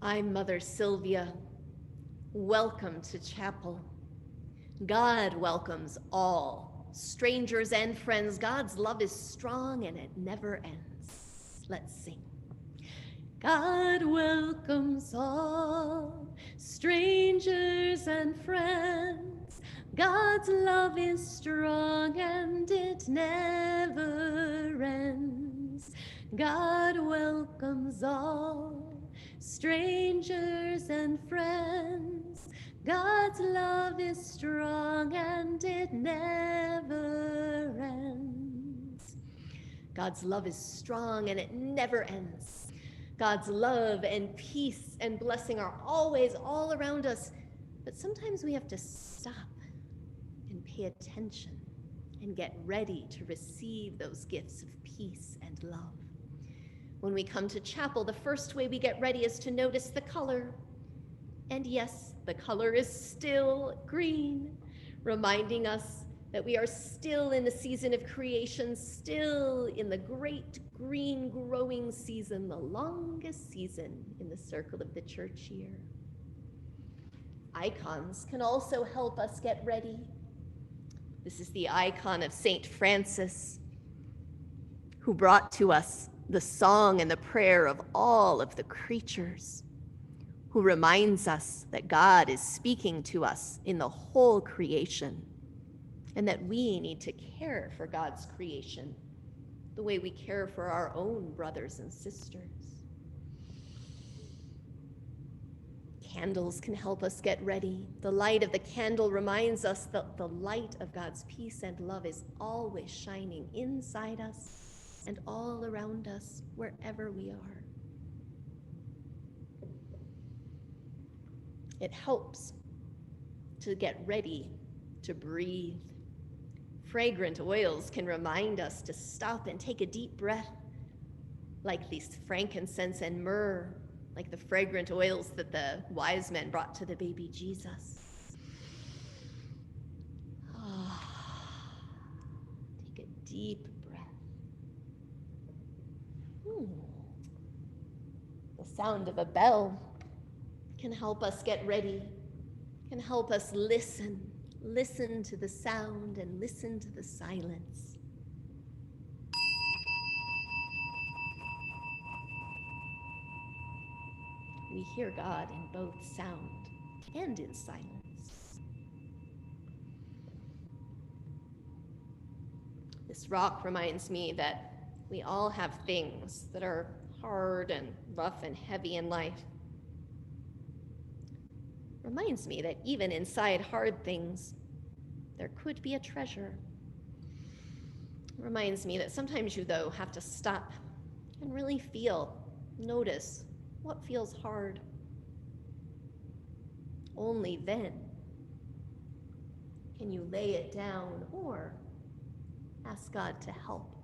I'm Mother Sylvia. Welcome to chapel. God welcomes all, strangers and friends. God's love is strong and it never ends. Let's sing. God welcomes all, strangers and friends. God's love is strong and it never ends. God welcomes all, strangers and friends. God's love is strong and it never ends. God's love is strong and it never ends. God's love and peace and blessing are always all around us, but sometimes we have to stop and pay attention and get ready to receive those gifts of peace and love. When we come to chapel, the first way we get ready is to notice the color. And yes, the color is still green, reminding us that we are still in the season of creation, still in the great green growing season, the longest season in the circle of the church year. Icons can also help us get ready. This is the icon of Saint Francis, who brought to us the song and the prayer of all of the creatures, who reminds us that God is speaking to us in the whole creation, and that we need to care for God's creation the way we care for our own brothers and sisters. Candles can help us get ready. The light of the candle reminds us that the light of God's peace and love is always shining inside us and all around us, wherever we are. It helps to get ready to breathe. Fragrant oils can remind us to stop and take a deep breath, like these frankincense and myrrh, like the fragrant oils that the wise men brought to the baby Jesus. Take a deep breath. The sound of a bell can help us get ready, can help us listen to the sound and listen to the silence. We hear God in both sound and in silence. This rock reminds me that we all have things that are hard and rough and heavy in life. Reminds me that even inside hard things, there could be a treasure. Reminds me that sometimes you, though, have to stop and really notice what feels hard. Only then can you lay it down or ask God to help.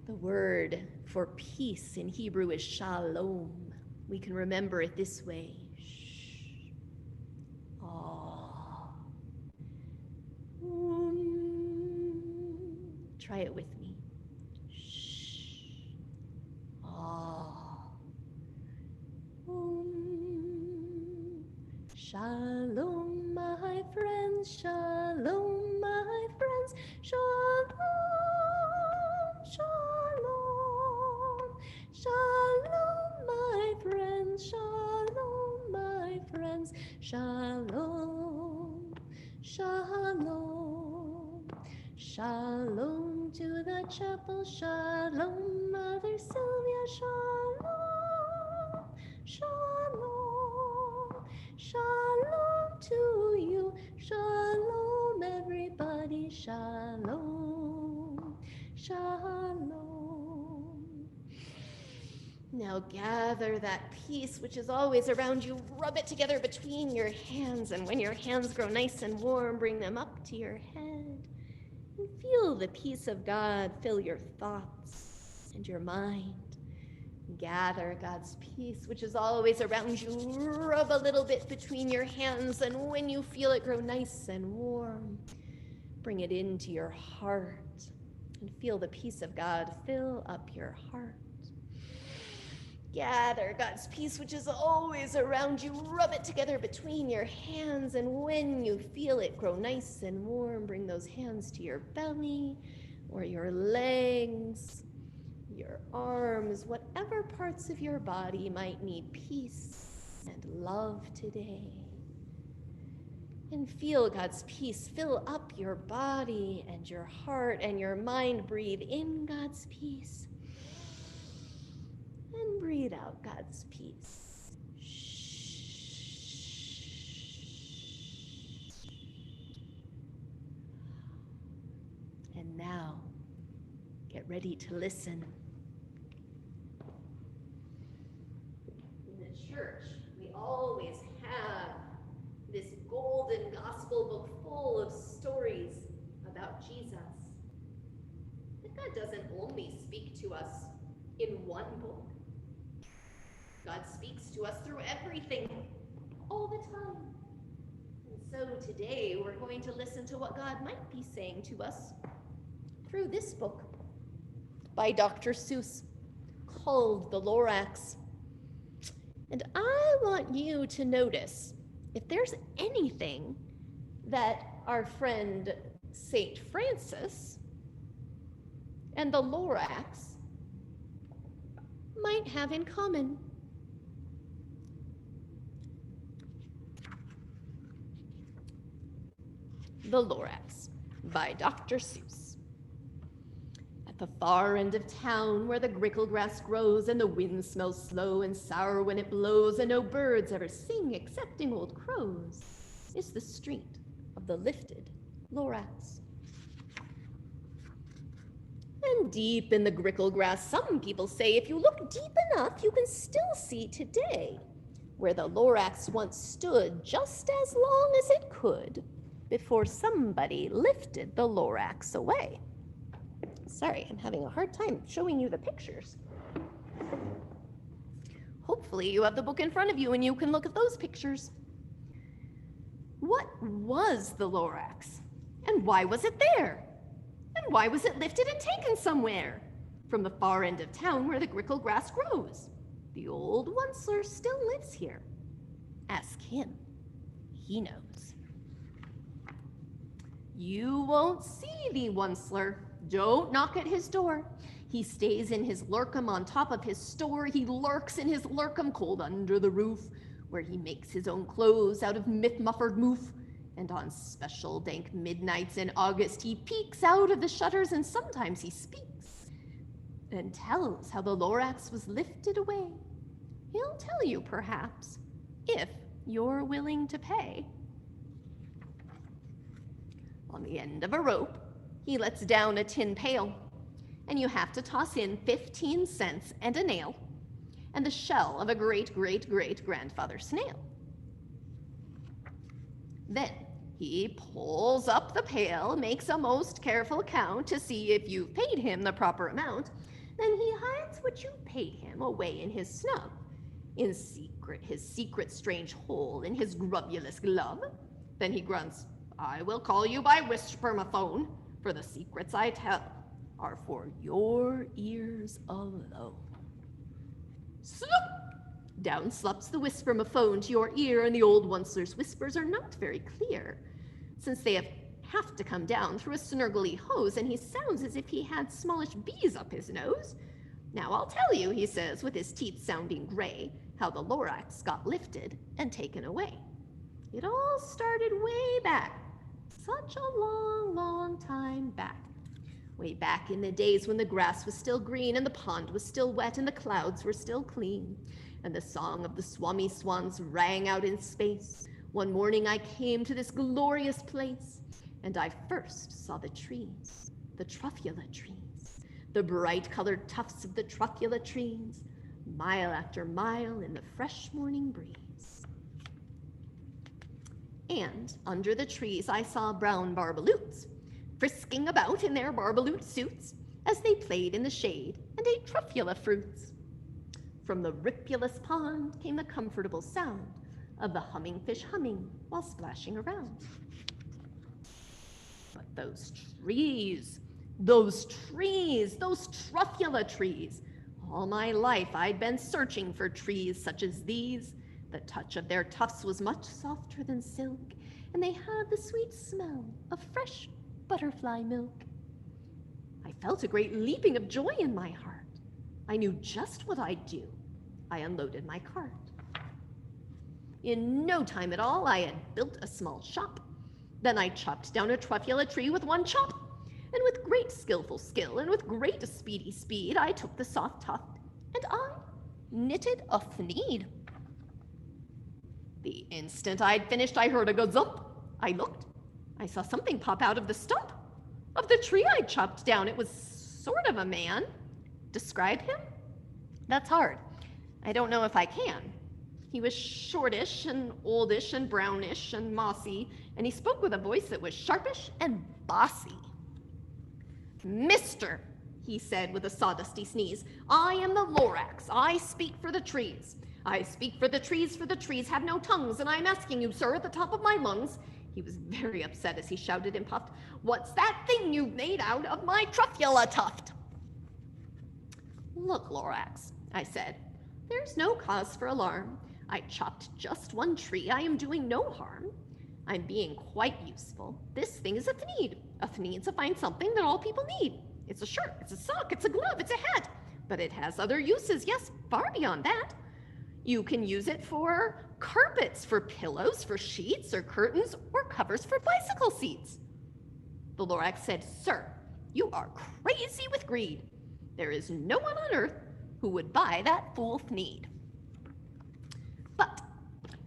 The word for peace in Hebrew is shalom. We can remember it this way. Try it with me. Shalom, my friends. Shalom, my friends. Shalom, shalom. Shalom, my friends. Shalom, my friends. Shalom, shalom. Shalom to the chapel. Shalom, Mother Sylvia. Shalom, shalom. Shalom to you. Shalom, everybody. Shalom, shalom. Now gather that peace which is always around you. Rub it together between your hands, and when your hands grow nice and warm, bring them up to your head. And feel the peace of God fill your thoughts and your mind. Gather God's peace, which is always around you. Rub a little bit between your hands, and when you feel it grow nice and warm, bring it into your heart and feel the peace of God fill up your heart. Gather God's peace, which is always around you. Rub it together between your hands, and when you feel it grow nice and warm, bring those hands to your belly or your legs, your arms, whatever parts of your body might need peace and love today. And feel God's peace fill up your body and your heart and your mind. Breathe in God's peace. And breathe out God's peace. And now, get ready to listen. In the church, we always have this golden gospel book full of stories about Jesus. But God doesn't only speak to us in one book. God speaks to us through everything, all the time. And so today we're going to listen to what God might be saying to us through this book by Dr. Seuss called The Lorax. And I want you to notice if there's anything that our friend St. Francis and the Lorax might have in common. The Lorax by Dr. Seuss. At the far end of town where the grickle grass grows and the wind smells slow and sour when it blows and no birds ever sing excepting old crows is the street of the lifted Lorax. And deep in the grickle grass, some people say if you look deep enough, you can still see today where the Lorax once stood just as long as it could before somebody lifted the Lorax away. Sorry, I'm having a hard time showing you the pictures. Hopefully you have the book in front of you and you can look at those pictures. What was the Lorax? And why was it there? And why was it lifted and taken somewhere? From the far end of town where the grickle grass grows. The old Onceler still lives here. Ask him. He knows. You won't see the Onceler. Don't knock at his door. He stays in his lurkum on top of his store. He lurks in his lurkum cold under the roof, where he makes his own clothes out of myth-muffered moof. And on special dank midnights in August, he peeks out of the shutters and sometimes he speaks and tells how the Lorax was lifted away. He'll tell you, perhaps, if you're willing to pay. On the end of a rope, he lets down a tin pail, and you have to toss in 15 cents and a nail and the shell of a great-great-great-grandfather snail. Then he pulls up the pail, makes a most careful count to see if you've paid him the proper amount. Then he hides what you paid him away in his snub, in secret, his secret strange hole in his grubulous glove. Then he grunts, "I will call you by whispermaphone, for the secrets I tell are for your ears alone." Sloop! Down slops the whispermaphone to your ear, and the old Onceler's whispers are not very clear, since they have to come down through a snurgly hose, and he sounds as if he had smallish bees up his nose. "Now I'll tell you," he says, with his teeth sounding gray, "how the Lorax got lifted and taken away. It all started way back, such a long, long time back. Way back in the days when the grass was still green and the pond was still wet and the clouds were still clean, and the song of the swami swans rang out in space. One morning I came to this glorious place, and I first saw the trees, the truffula trees, the bright-colored tufts of the truffula trees, mile after mile in the fresh morning breeze. And under the trees I saw brown barbaloots, frisking about in their barbaloot suits as they played in the shade and ate truffula fruits. From the ripulous pond came the comfortable sound of the humming fish humming while splashing around. But those trees, those truffula trees, All my life I'd been searching for trees such as these. The touch of their tufts was much softer than silk, and they had the sweet smell of fresh butterfly milk. I felt a great leaping of joy in my heart. I knew just what I'd do. I unloaded my cart. In no time at all, I had built a small shop. Then I chopped down a truffula tree with one chop, and with great skillful skill and with great speedy speed, I took the soft tuft and I knitted a thneed. The instant I'd finished, I heard a gazump. I looked. I saw something pop out of the stump of the tree I'd chopped down. It was sort of a man. Describe him? That's hard. I don't know if I can. He was shortish and oldish and brownish and mossy, and he spoke with a voice that was sharpish and bossy. "Mister," he said with a sawdusty sneeze, "I am the Lorax. I speak for the trees. I speak for the trees have no tongues, and I'm asking you, sir, at the top of my lungs." He was very upset as he shouted and puffed, "What's that thing you've made out of my truffula tuft?" "Look, Lorax," I said, "there's no cause for alarm. I chopped just one tree. I am doing no harm. I'm being quite useful. This thing is a thneed. A thneed's a fine something that all people need. It's a shirt, it's a sock, it's a glove, it's a hat. But it has other uses, yes, far beyond that. You can use it for carpets, for pillows, for sheets, or curtains, or covers for bicycle seats." The Lorax said, "Sir, you are crazy with greed. There is no one on earth who would buy that fool thneed." But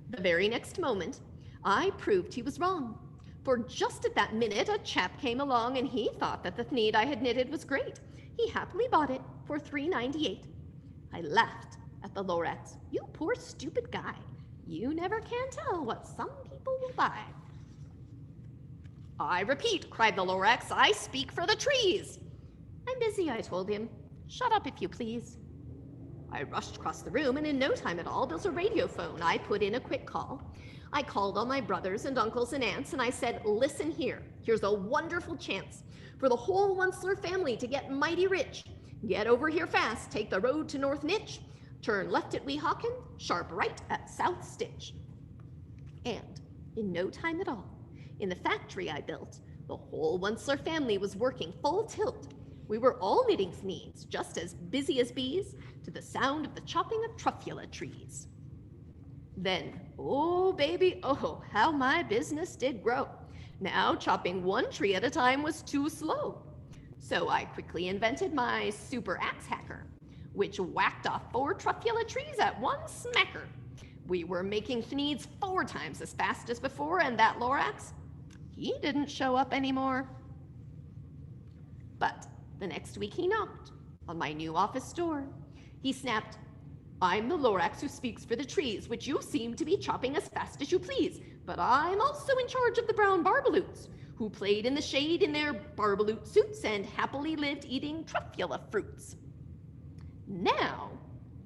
the very next moment, I proved he was wrong. For just at that minute, a chap came along, and he thought that the thneed I had knitted was great. He happily bought it for $3.98. I laughed at the Lorax. "You poor stupid guy. You never can tell what some people will buy." "I repeat," cried the Lorax, "I speak for the trees." "I'm busy," I told him. "Shut up, if you please." I rushed across the room, and in no time at all built a radio phone. I put in a quick call. I called all my brothers and uncles and aunts, and I said, "Listen here. Here's a wonderful chance for the whole Onceler family to get mighty rich. Get over here fast. Take the road to North Nitch. Turn left at Weehawken, sharp right at South Stitch." And in no time at all, in the factory I built, the whole Onceler family was working full tilt. We were all knitting thneeds, just as busy as bees, to the sound of the chopping of truffula trees. Then, oh baby, oh, how my business did grow. Now chopping one tree at a time was too slow. So I quickly invented my super axe hacker, which whacked off 4 truffula trees at one smacker. We were making thneeds 4 times as fast as before, and that Lorax, he didn't show up anymore. But the next week he knocked on my new office door. He snapped, "I'm the Lorax who speaks for the trees, which you seem to be chopping as fast as you please. But I'm also in charge of the brown barbaloots, who played in the shade in their barbaloot suits and happily lived eating truffula fruits. Now,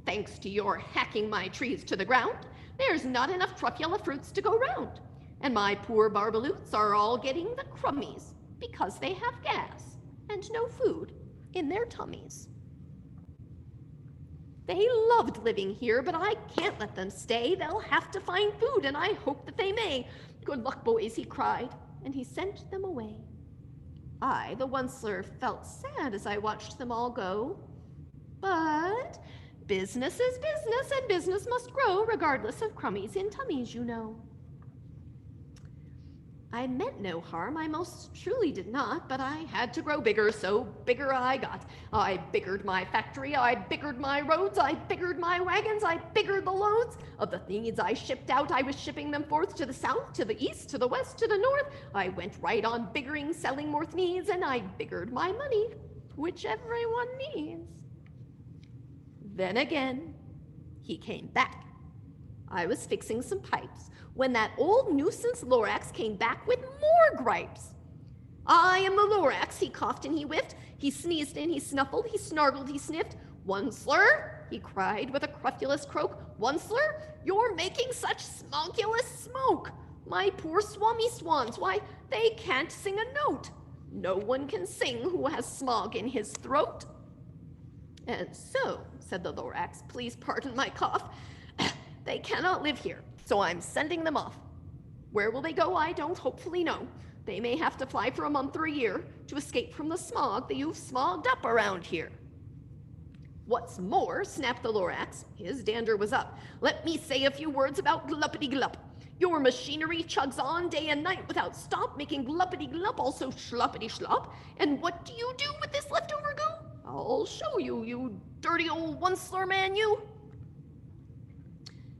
thanks to your hacking my trees to the ground, there's not enough truffula fruits to go round, and my poor barbaloots are all getting the crummies because they have gas and no food in their tummies. They loved living here, but I can't let them stay. They'll have to find food, and I hope that they may. Good luck, boys," he cried, and he sent them away. I, the Onceler, felt sad as I watched them all go. But business is business, and business must grow, regardless of crummies in tummies, you know. I meant no harm, I most truly did not, but I had to grow bigger, so bigger I got. I biggered my factory, I biggered my roads, I biggered my wagons, I biggered the loads. Of the things I shipped out, I was shipping them forth to the south, to the east, to the west, to the north. I went right on biggering, selling more thneeds, and I biggered my money, which everyone needs. Then again, he came back. I was fixing some pipes when that old nuisance Lorax came back with more gripes. "I am the Lorax," he coughed and he whiffed. He sneezed and he snuffled, he snargled, he sniffed. "Onceler," he cried with a crofulous croak, "Onceler, you're making such smokulous smoke. My poor swummy swans, why, they can't sing a note. No one can sing who has smog in his throat." And so, said the Lorax. Please pardon my cough. They cannot live here, so I'm sending them off. Where will they go, I don't hopefully know. They may have to fly for a month or a year to escape from the smog that you've smogged up around here. What's more, snapped the Lorax, his dander was up, let me say a few words about gluppity-glup. Your machinery chugs on day and night without stop, making gluppity-glup, also schloppity-schlop. And what do you do with this leftover goo? I'll show you, you dirty old one-slur man, you.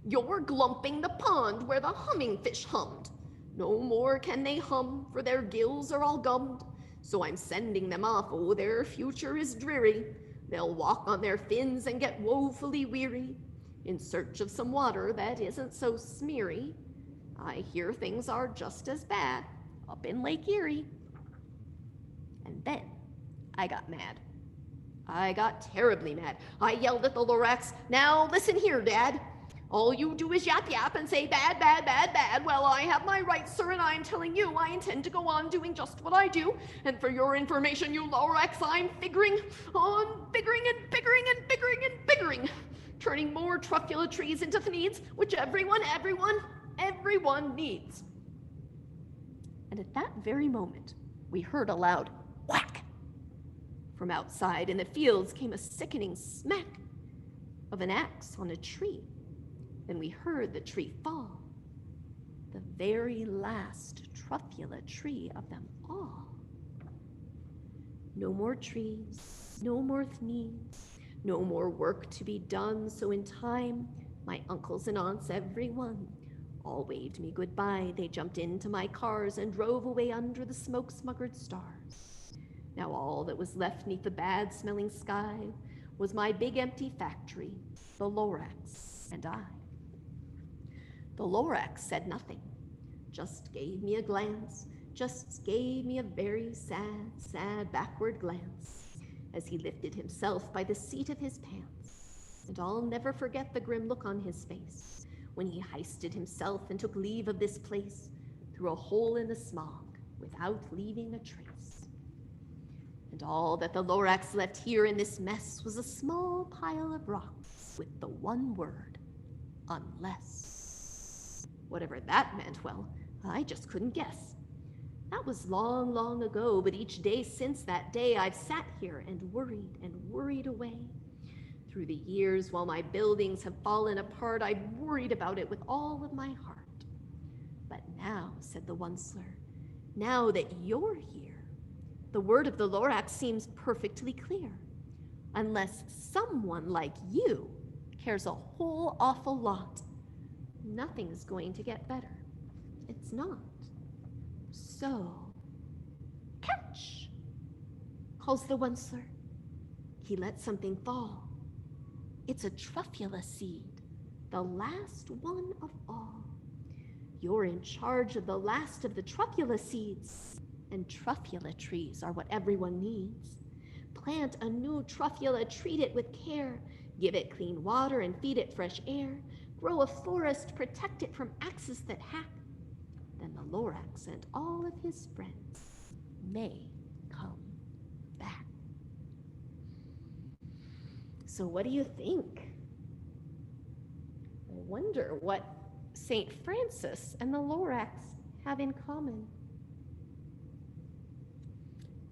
You're glumping the pond where the humming fish hummed. No more can they hum, for their gills are all gummed. So I'm sending them off, oh, their future is dreary. They'll walk on their fins and get woefully weary, in search of some water that isn't so smeary. I hear things are just as bad up in Lake Erie. And then I got mad. I got terribly mad. I yelled at the Lorax, now listen here, Dad. All you do is yap yap and say bad, bad, bad, bad. Well, I have my rights, sir, and I'm telling you I intend to go on doing just what I do. And for your information, you Lorax, I'm figuring on biggering and biggering and biggering and biggering, turning more truffula trees into thneeds, which everyone needs. And at that very moment, we heard a loud whack. From outside in the fields came a sickening smack of an axe on a tree. Then we heard the tree fall, the very last truffula tree of them all. No more trees, no more thneeds, no more work to be done, so in time, my uncles and aunts, everyone, all waved me goodbye. They jumped into my cars and drove away under the smoke-smuggered stars. Now all that was left neath the bad-smelling sky was my big empty factory, the Lorax, and I. The Lorax said nothing, just gave me a glance, just gave me a very sad, sad backward glance as he lifted himself by the seat of his pants. And I'll never forget the grim look on his face when he heisted himself and took leave of this place through a hole in the smog without leaving a trace. And all that the Lorax left here in this mess was a small pile of rocks with the one word, unless. Whatever that meant, well, I just couldn't guess. That was long, long ago, but each day since that day I've sat here and worried away. Through the years, while my buildings have fallen apart, I've worried about it with all of my heart. But now, said the one-slur, now that you're here, the word of the Lorax seems perfectly clear. Unless someone like you cares a whole awful lot, nothing's going to get better. It's not. So, catch, calls the one-slur. He lets something fall. It's a truffula seed, the last one of all. You're in charge of the last of the truffula seeds, and truffula trees are what everyone needs. Plant a new truffula, treat it with care, give it clean water and feed it fresh air, grow a forest, protect it from axes that hack. Then the Lorax and all of his friends may come back. So what do you think? I wonder what St. Francis and the Lorax have in common.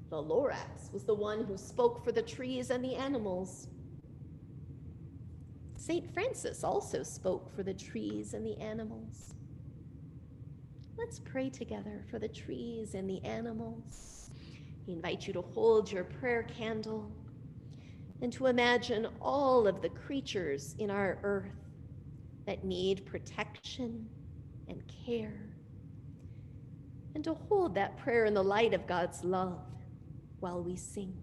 The Lorax was the one who spoke for the trees and the animals. St. Francis also spoke for the trees and the animals. Let's pray together for the trees and the animals. I invite you to hold your prayer candle and to imagine all of the creatures in our earth that need protection and care, and to hold that prayer in the light of God's love while we sing.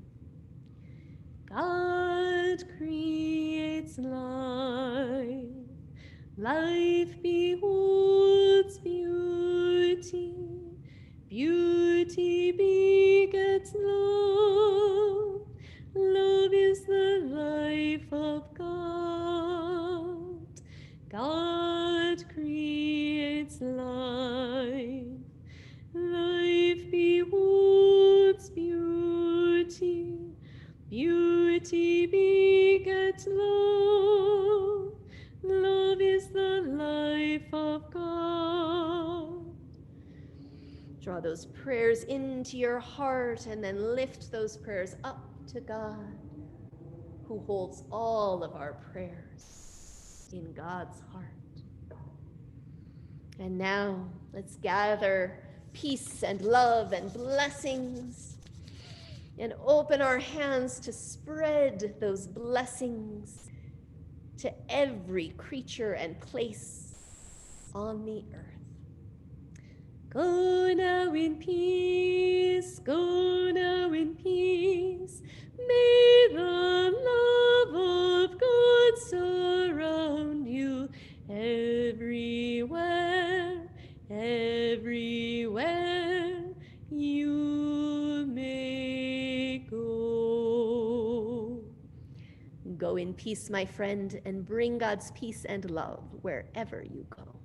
God creates life, life beholds beauty, beauty begets love, love is the life of God. God creates life, life beholds beauty, beauty begets love. Draw those prayers into your heart and then lift those prayers up to God, who holds all of our prayers in God's heart. And now let's gather peace and love and blessings and open our hands to spread those blessings to every creature and place on the earth. Go now in peace, go now in peace. May the love of God surround you everywhere, everywhere you may go. Go in peace, my friend, and bring God's peace and love wherever you go.